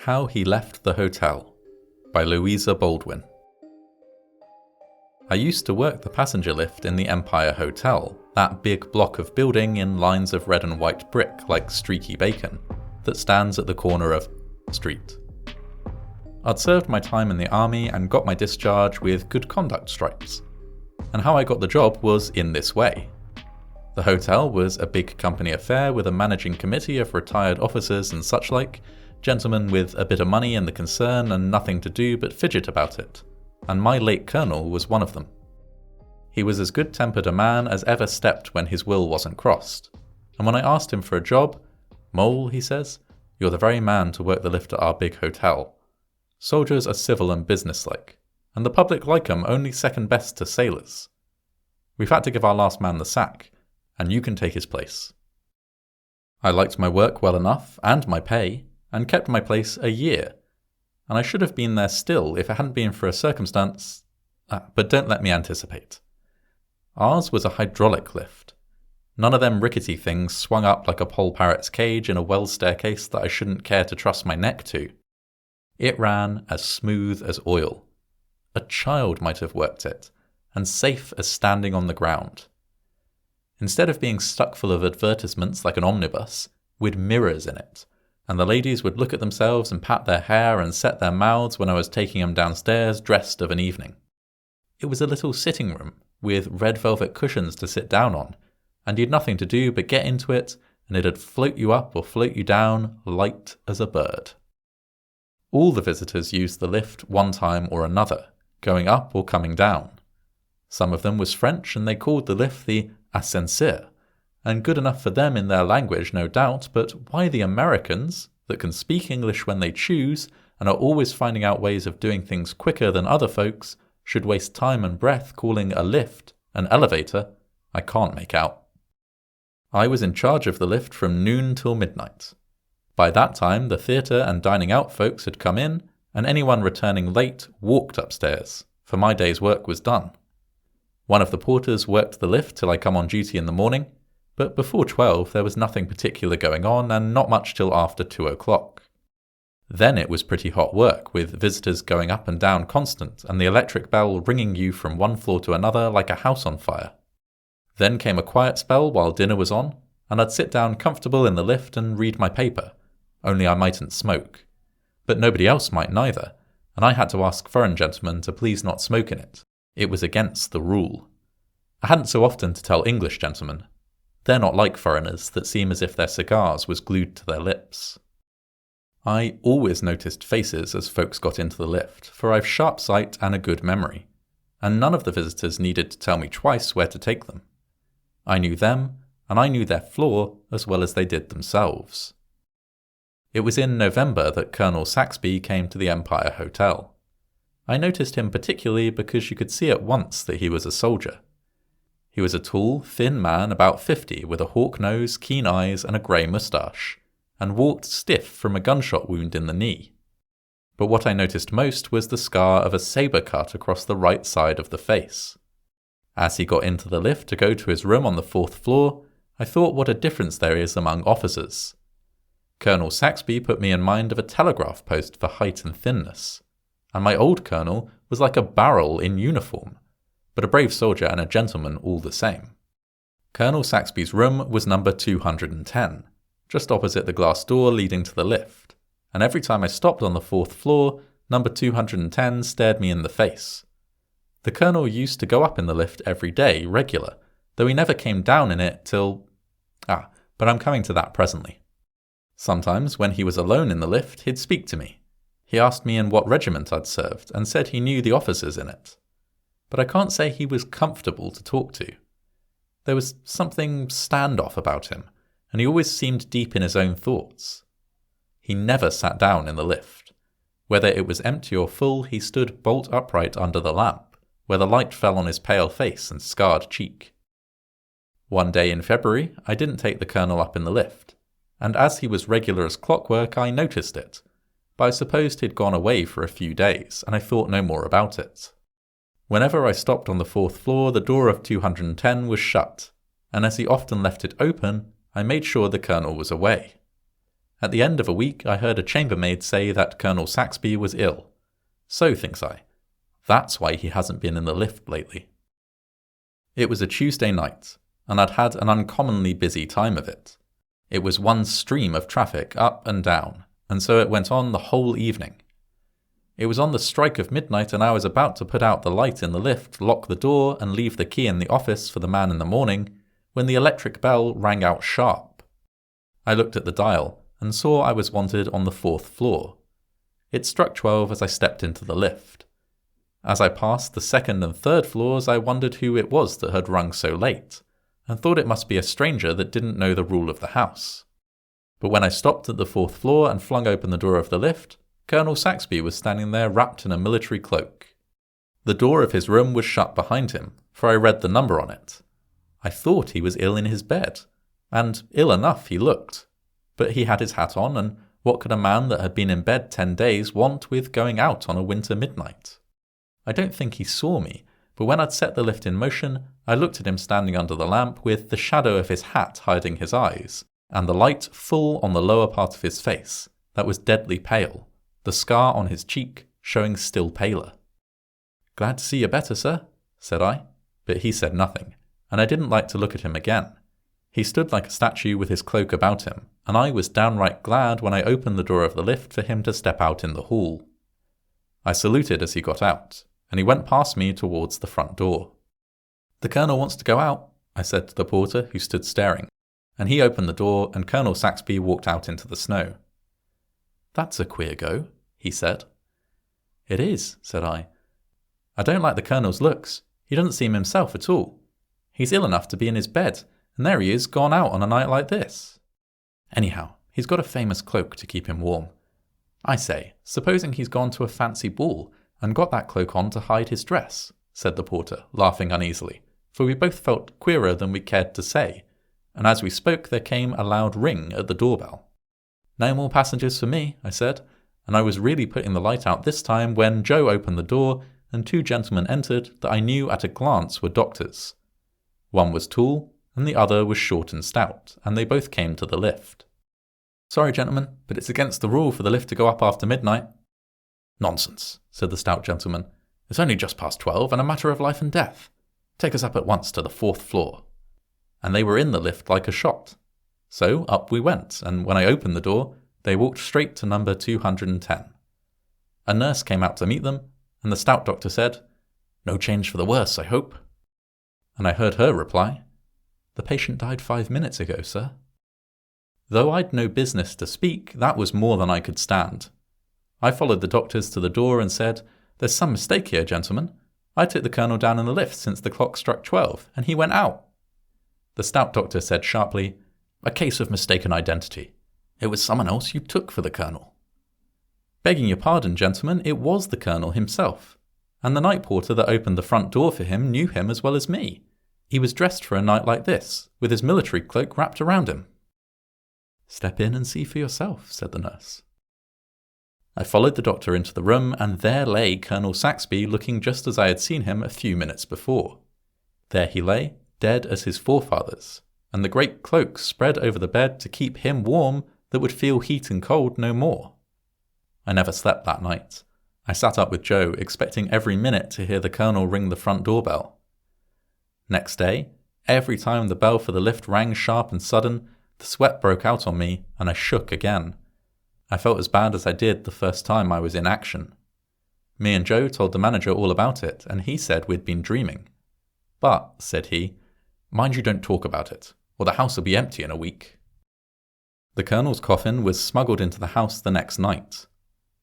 How He Left the Hotel by Louisa Baldwin. I used to work the passenger lift in the Empire Hotel, that big block of building in lines of red and white brick like streaky bacon, that stands at the corner of Street. I'd served my time in the army and got my discharge with good conduct stripes. And how I got the job was in this way. The hotel was a big company affair with a managing committee of retired officers and such like, gentlemen with a bit of money in the concern and nothing to do but fidget about it, and my late colonel was one of them. He was as good-tempered a man as ever stepped when his will wasn't crossed, and when I asked him for a job, "Mole," he says, "you're the very man to work the lift at our big hotel. Soldiers are civil and businesslike, and the public like 'em only second best to sailors. We've had to give our last man the sack, and you can take his place." I liked my work well enough, and my pay, and kept my place a year, and I should have been there still if it hadn't been for a circumstance, but don't let me anticipate. Ours was a hydraulic lift. None of them rickety things swung up like a poll parrot's cage in a well staircase that I shouldn't care to trust my neck to. It ran as smooth as oil. A child might have worked it, and safe as standing on the ground. Instead of being stuck full of advertisements like an omnibus, with mirrors in it, and the ladies would look at themselves and pat their hair and set their mouths when I was taking them downstairs dressed of an evening. It was a little sitting room with red velvet cushions to sit down on, and you'd nothing to do but get into it, and it'd float you up or float you down, light as a bird. All the visitors used the lift one time or another, going up or coming down. Some of them was French, and they called the lift the ascenseur, and good enough for them in their language, no doubt, but why the Americans, that can speak English when they choose, and are always finding out ways of doing things quicker than other folks, should waste time and breath calling a lift an elevator, I can't make out. I was in charge of the lift from noon till midnight. By that time, the theatre and dining out folks had come in, and anyone returning late walked upstairs, for my day's work was done. One of the porters worked the lift till I come on duty in the morning, but before 12 there was nothing particular going on, and not much till after 2 o'clock. Then it was pretty hot work, with visitors going up and down constant, and the electric bell ringing you from one floor to another like a house on fire. Then came a quiet spell while dinner was on, and I'd sit down comfortable in the lift and read my paper, only I mightn't smoke. But nobody else might neither, and I had to ask foreign gentlemen to please not smoke in it. It was against the rule. I hadn't so often to tell English gentlemen. They're not like foreigners that seem as if their cigars was glued to their lips. I always noticed faces as folks got into the lift, for I've sharp sight and a good memory, and none of the visitors needed to tell me twice where to take them. I knew them, and I knew their floor as well as they did themselves. It was in November that Colonel Saxby came to the Empire Hotel. I noticed him particularly because you could see at once that he was a soldier. He was a tall, thin man about 50 with a hawk nose, keen eyes and a grey moustache, and walked stiff from a gunshot wound in the knee. But what I noticed most was the scar of a sabre cut across the right side of the face. As he got into the lift to go to his room on the 4th floor, I thought what a difference there is among officers. Colonel Saxby put me in mind of a telegraph post for height and thinness, and my old colonel was like a barrel in uniform, but a brave soldier and a gentleman all the same. Colonel Saxby's room was number 210, just opposite the glass door leading to the lift, and every time I stopped on the 4th floor, number 210 stared me in the face. The colonel used to go up in the lift every day, regular, though he never came down in it till... but I'm coming to that presently. Sometimes, when he was alone in the lift, he'd speak to me. He asked me in what regiment I'd served, and said he knew the officers in it. But I can't say he was comfortable to talk to. There was something standoff about him, and he always seemed deep in his own thoughts. He never sat down in the lift. Whether it was empty or full, he stood bolt upright under the lamp, where the light fell on his pale face and scarred cheek. One day in February, I didn't take the colonel up in the lift, and as he was regular as clockwork, I noticed it, but I supposed he'd gone away for a few days, and I thought no more about it. Whenever I stopped on the 4th floor, the door of 210 was shut, and as he often left it open, I made sure the colonel was away. At the end of a week, I heard a chambermaid say that Colonel Saxby was ill. So, thinks I, that's why he hasn't been in the lift lately. It was a Tuesday night, and I'd had an uncommonly busy time of it. It was one stream of traffic up and down, and so it went on the whole evening. It was on the strike of midnight, and I was about to put out the light in the lift, lock the door, and leave the key in the office for the man in the morning, when the electric bell rang out sharp. I looked at the dial, and saw I was wanted on the 4th floor. It struck 12 as I stepped into the lift. As I passed the 2nd and 3rd floors, I wondered who it was that had rung so late, and thought it must be a stranger that didn't know the rule of the house. But when I stopped at the 4th floor and flung open the door of the lift, Colonel Saxby was standing there wrapped in a military cloak. The door of his room was shut behind him, for I read the number on it. I thought he was ill in his bed, and ill enough he looked. But he had his hat on, and what could a man that had been in bed 10 days want with going out on a winter midnight? I don't think he saw me, but when I'd set the lift in motion, I looked at him standing under the lamp with the shadow of his hat hiding his eyes, and the light full on the lower part of his face, that was deadly pale, the scar on his cheek showing still paler. "Glad to see you better, sir," said I, but he said nothing, and I didn't like to look at him again. He stood like a statue with his cloak about him, and I was downright glad when I opened the door of the lift for him to step out in the hall. I saluted as he got out, and he went past me towards the front door. "The Colonel wants to go out," I said to the porter, who stood staring, and he opened the door, and Colonel Saxby walked out into the snow. "That's a queer go," he said. "It is," said I. "I don't like the Colonel's looks. He doesn't seem himself at all. He's ill enough to be in his bed, and there he is gone out on a night like this. Anyhow, he's got a famous cloak to keep him warm. I say, supposing he's gone to a fancy ball and got that cloak on to hide his dress," said the porter, laughing uneasily, for we both felt queerer than we cared to say, and as we spoke there came a loud ring at the doorbell. "No more passengers for me," I said, and I was really putting the light out this time when Joe opened the door and 2 gentlemen entered that I knew at a glance were doctors. One was tall, and the other was short and stout, and they both came to the lift. "Sorry, gentlemen, but it's against the rule for the lift to go up after midnight." "Nonsense," said the stout gentleman. "It's only just past 12 and a matter of life and death. Take us up at once to the 4th floor." And they were in the lift like a shot. So up we went, and when I opened the door, they walked straight to number 210. A nurse came out to meet them, and the stout doctor said, "No change for the worse, I hope." And I heard her reply, "The patient died 5 minutes ago, sir." Though I'd no business to speak, that was more than I could stand. I followed the doctors to the door and said, "There's some mistake here, gentlemen. I took the Colonel down in the lift since the clock struck 12, and he went out." The stout doctor said sharply, "A case of mistaken identity. It was someone else you took for the Colonel." "Begging your pardon, gentlemen, it was the Colonel himself, and the night porter that opened the front door for him knew him as well as me. He was dressed for a night like this, with his military cloak wrapped around him." "Step in and see for yourself," said the nurse. I followed the doctor into the room, and there lay Colonel Saxby looking just as I had seen him a few minutes before. There he lay, dead as his forefathers, and the great cloak spread over the bed to keep him warm that would feel heat and cold no more. I never slept that night. I sat up with Joe, expecting every minute to hear the Colonel ring the front doorbell. Next day, every time the bell for the lift rang sharp and sudden, the sweat broke out on me, and I shook again. I felt as bad as I did the first time I was in action. Me and Joe told the manager all about it, and he said we'd been dreaming. "But," said he, "mind you don't talk about it, or the house will be empty in a week." The Colonel's coffin was smuggled into the house the next night.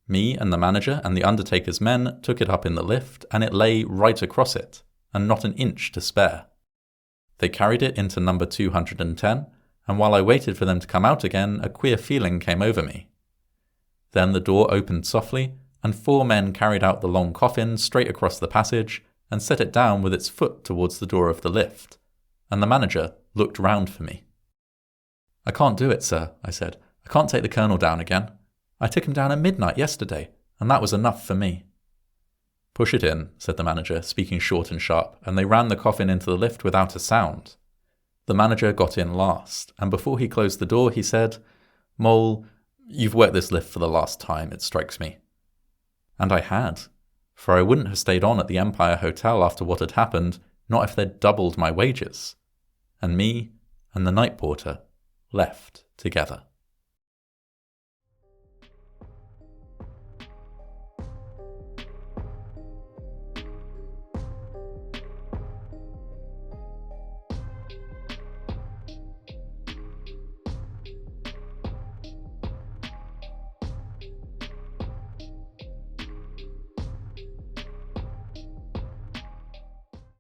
Me and the manager and the undertaker's men took it up in the lift, and it lay right across it, and not an inch to spare. They carried it into number 210, and while I waited for them to come out again, a queer feeling came over me. Then the door opened softly, and 4 men carried out the long coffin straight across the passage and set it down with its foot towards the door of the lift, and the manager looked round for me. "I can't do it, sir," I said. "I can't take the Colonel down again. I took him down at midnight yesterday, and that was enough for me." "Push it in," said the manager, speaking short and sharp, and they ran the coffin into the lift without a sound. The manager got in last, and before he closed the door he said, "Mole, You've worked this lift for the last time, it strikes me. And I had, for I wouldn't have stayed on at the Empire Hotel after what had happened, not if they'd doubled my wages. And me and the night porter left together.